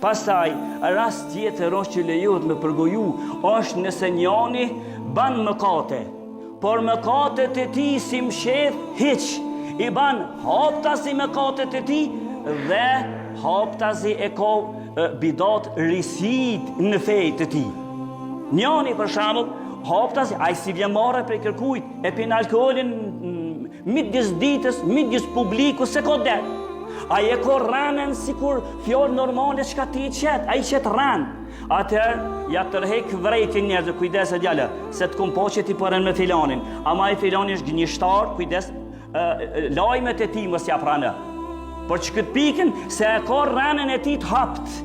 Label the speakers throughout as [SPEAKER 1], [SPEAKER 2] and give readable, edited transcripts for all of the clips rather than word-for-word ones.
[SPEAKER 1] Pastaj, rast tjetër është që lejohet me përgoju, është nëse njani ban mëkate, por mëkatet e tij si mshedh hiç, i ban haptasi mëkatet e tij dhe haptasi e ka bidat risit në fejt të tij. Njani për shembull, haptasi ai si vjen marrë prej kërkujt, e pin alkoolin midis ditës, midis publiku se ka det. Ai e ka rënën sikur fjalë normale çka ti qet, ai qet rën. Atëherë ja tërhek vrejtin njerëz, kujdes e djala, se të kumpoqet i përën me filanin. Ama i filani është gënjeshtar, kujdes, lajmet e tij mos ja pranë. Por që këtë pikën se e ka rënën e tij të hapt.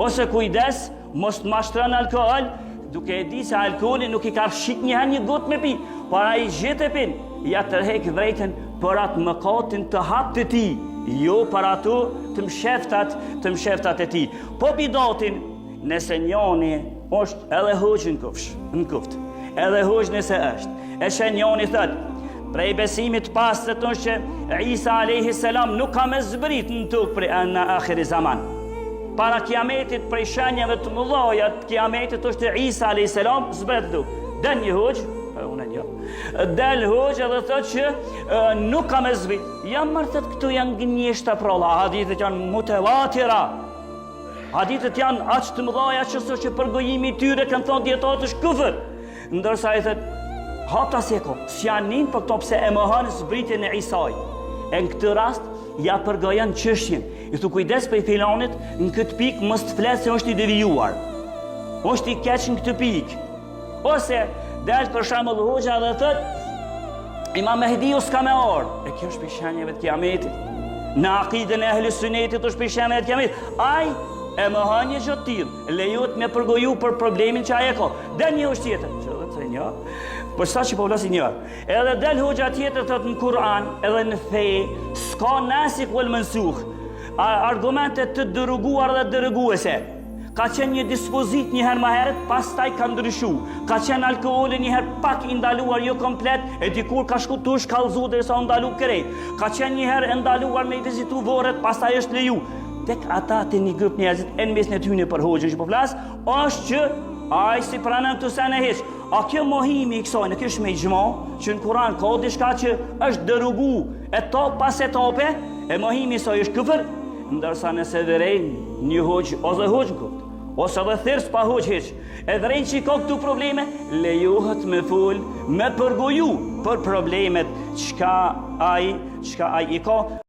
[SPEAKER 1] Ose kujdes, mos të mashtron alkool, duke e di se alkooli nuk i ka shit një gotë me pi, por ai gjet e pin, ja tërhek vrejtin për atë mëkatin të hapt të tij, jo për ato të msheftat e tij. Po bidatin, nëse njani është edhe hoq në kuft, edhe hoq nëse është, e që njani thët, prej besimit pastët është që Isa a.s. nuk ka me zbrit në tukë për në akhiri zaman. Para kiametit prej shenjave të mëdhaja të kiametit është që Isa a.s. zbret tukë. Del një hoq, del hoq edhe thët që nuk ka me zbrit. Jam mërtët këtu janë gënjeshta prolla, hadithet janë mutewatira. Hadithet janë aq të mëdhaja që përgojimi tyre kanë thonë dietarët është kufër. Ndërsa i thët, hapta se ko, s'janin për këto pse e mëhanë zbritjen e Isait. E në këtë rast, ja përgojan çështjen. I thu kujdes për i filanit, në këtë pikë mos të flet se është i devijuar. Është i keq në këtë pikë. Ose, del për shembull hoxha dhe thët, Imam Mehdiu s'ka me ardhur. E kjo është për shenjave të kiametit. Në akiden e ehli sunetit është për shenjave të kiametit. Ai e mëhan një gjë të tillë, lejohet me përgoju për problemin që ai e ka. Del një hoxh tjetër, çdo të një. Por sa që po vlasi një. Edhe del hoxha tjetër thot në Kur'an, edhe në fe, s'ka nasikh wal mansukh. Argumente të dërguar dhe dërguese. Ka qenë një dispozit një herë më herët, pastaj ka ndryshu. Ka qenë alkooli një herë pak i ndaluar, jo komplet, e dikur ka shku tush kallzu derisa u ndalu krejt. Ka qenë një herë e ndaluar me i vizitu vorret, pastaj është leju. Tek ata të një grup njerëzit e në mes në tyne për hoxhën që po flas, është që ai si pranon të sene hiç. A kjo mohimi i kësaj, në kjo është me ixhma, që në Kur'an ka diçka që është dërgu etap pas etape, e mohimi i saj është küfër, ndërsa nëse vërej një hoxh ose hoxh ose edhe thirrës pa hoxh hiç, e vërej që ka këtu probleme, lejohet me fol, me përgoju për problemet çka ai i ka.